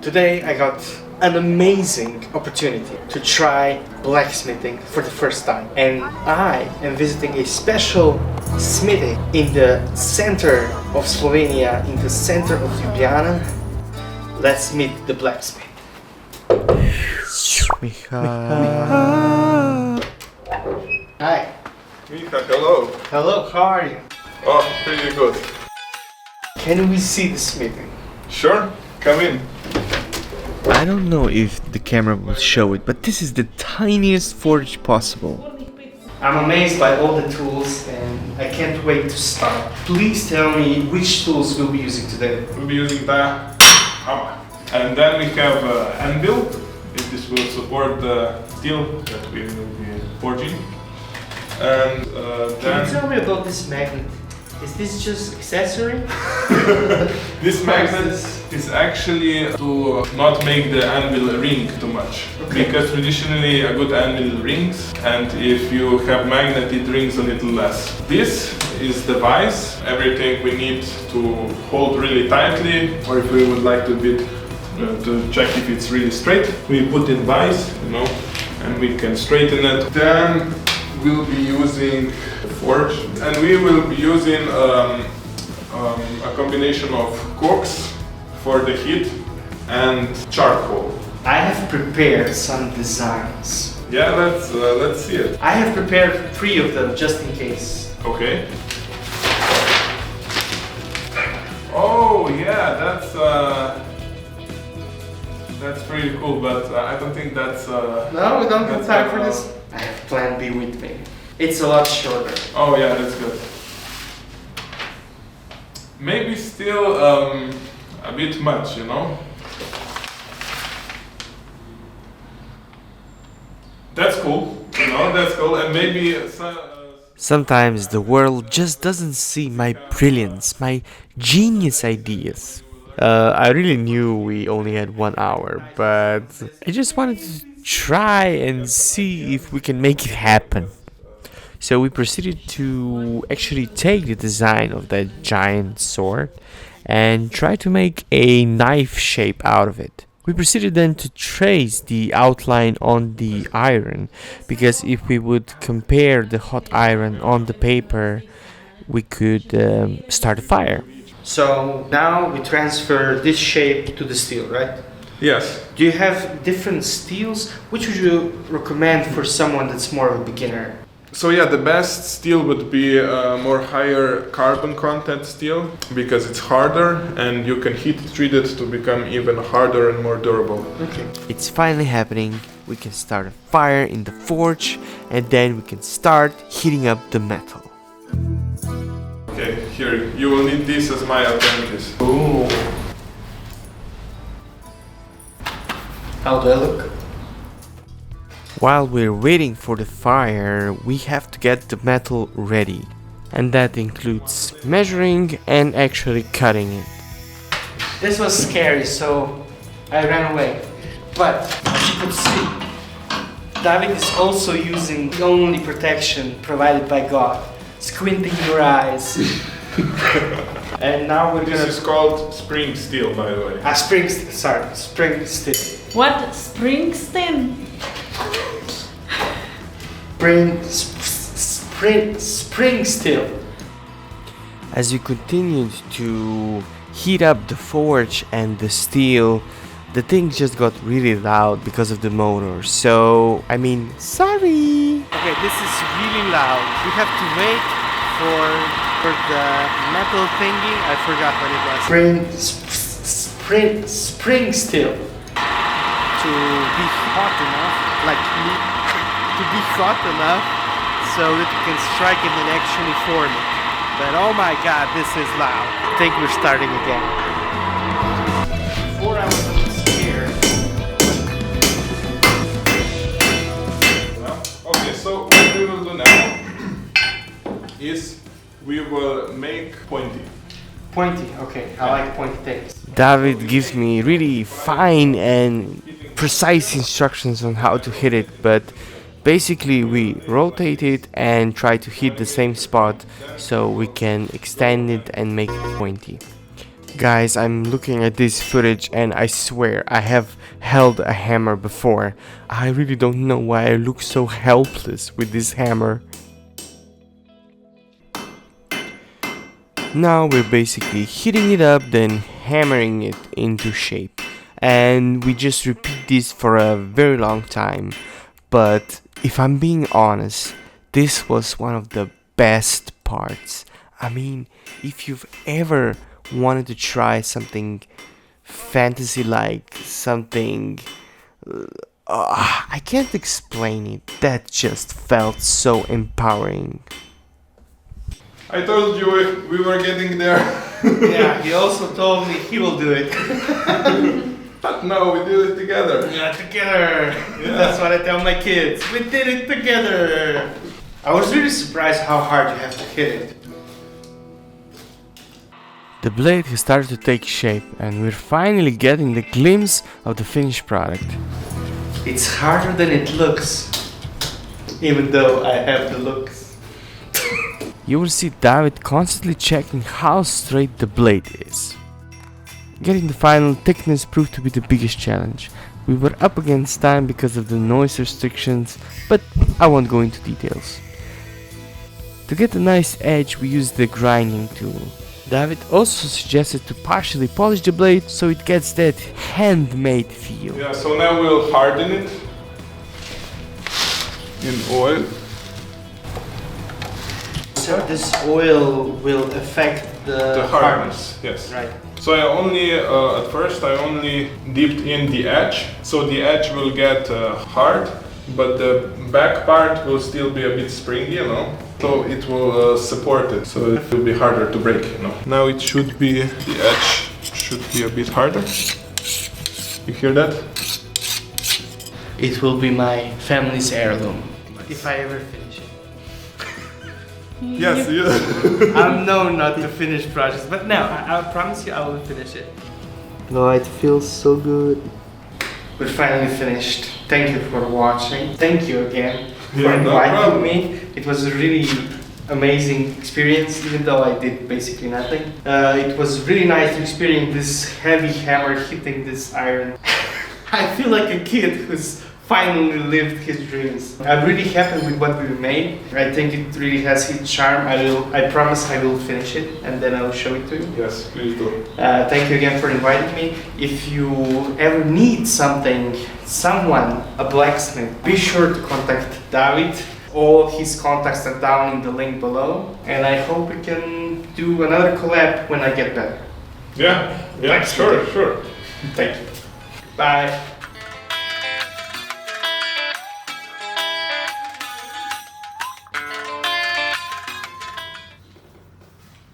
Today I got an amazing opportunity to try blacksmithing for the first time, and I am visiting a special smithy in the center of Slovenia, in the center of Ljubljana. Let's meet the blacksmith. Hi. Micha, hello. Hello, how are you? Oh, pretty good. Can we see the smithy? Sure, come in. I don't know if the camera will show it, but this is the tiniest forge possible. I'm amazed by all the tools and I can't wait to start. Please tell me which tools we'll be using today. We'll be using the hammer. And then we have anvil. This will support the steel that we will be forging. And Can you tell me about this magnet? Is this just accessory? this magnet is actually to not make the anvil ring too much. Okay. Because traditionally a good anvil rings, and if you have magnet it rings a little less. This is the vise, everything we need to hold really tightly, or if we would like to check if it's really straight, we put in vise, and we can straighten it. Then we'll be using forge, and we will be using a combination of coks for the heat and charcoal. I have prepared some designs. Yeah, let's see it. I have prepared 3 of them just in case. Okay. Oh yeah, that's pretty cool, but I don't think that's. No, we don't have time for this. I have plan B with me. It's a lot shorter. Oh yeah, that's good. Maybe still a bit much, That's cool, that's cool, and maybe. Sometimes the world just doesn't see my brilliance, my genius ideas. I really knew we only had 1 hour, but I just wanted to try and see if we can make it happen. So we proceeded to actually take the design of that giant sword and try to make a knife shape out of it. We proceeded then to trace the outline on the iron, because if we would compare the hot iron on the paper, we could start a fire. So now we transfer this shape to the steel, right? Yes. Do you have different steels? Which would you recommend for someone that's more of a beginner? So yeah, the best steel would be more higher carbon content steel, because it's harder and you can heat treat it to become even harder and more durable. Okay. It's finally happening. We can start a fire in the forge and then we can start heating up the metal. Okay, here, you will need this as my apprentice. Ooh. How do I look? While we're waiting for the fire, we have to get the metal ready. And that includes measuring and actually cutting it. This was scary, so I ran away. But as you could see, David is also using the only protection provided by God, squinting your eyes. And now we're gonna. This is called spring steel, by the way. Spring steel. What? Springsteen? Spring steel. As we continued to heat up the forge and the steel, the thing just got really loud because of the motor. So, sorry. Okay, this is really loud. We have to wait for the metal thingy. I forgot what it was. Spring steel. To be hot enough, to be hot enough so that you can strike it and actually form it. But oh my god, this is loud. I think we're starting again. Before I was scared. Okay, so what we will do now is we will make pointy. Pointy, okay. I like pointy things. David gives me really fine and precise instructions on how to hit it, but basically we rotate it and try to hit the same spot so we can extend it and make it pointy. Guys, I'm looking at this footage and I swear I have held a hammer before. I really don't know why I look so helpless with this hammer. Now we're basically heating it up, then hammering it into shape. And we just repeat this for a very long time. But if I'm being honest, this was one of the best parts. I mean, if you've ever wanted to try something fantasy-like, something... I can't explain it. That just felt so empowering. I told you we were getting there. Yeah, he also told me he will do it. But no, we did it together. Yeah, together. That's what I tell my kids. We did it together. I was really surprised how hard you have to hit it. The blade has started to take shape and we're finally getting the glimpse of the finished product. It's harder than it looks, even though I have the looks. You will see David constantly checking how straight the blade is. Getting the final thickness proved to be the biggest challenge. We were up against time because of the noise restrictions, but I won't go into details. To get a nice edge, we used the grinding tool. David also suggested to partially polish the blade so it gets that handmade feel. Yeah, so now we'll harden it in oil. So this oil will affect the hardness, yes. Right. So I only, at first I only dipped in the edge, so the edge will get hard, but the back part will still be a bit springy, you know. So it will support it, so it will be harder to break, you know. Now it should be, the edge should be a bit harder. You hear that? It will be my family's heirloom. If I ever finish it. Yes, yeah. I'm known not to finish projects, but no, I promise you I will finish it. No, it feels so good. We're finally finished. Thank you for watching. Thank you again for inviting me. It was a really amazing experience, even though I did basically nothing. It was really nice to experience this heavy hammer hitting this iron. I feel like a kid who's finally lived his dreams. I'm really happy with what we made. I think it really has its charm. I promise I will finish it and then I will show it to you. Yes, please do. Thank you again for inviting me. If you ever need something, someone, a blacksmith, be sure to contact David. All his contacts are down in the link below. And I hope we can do another collab when I get better. Yeah, sure. Thank you. Bye.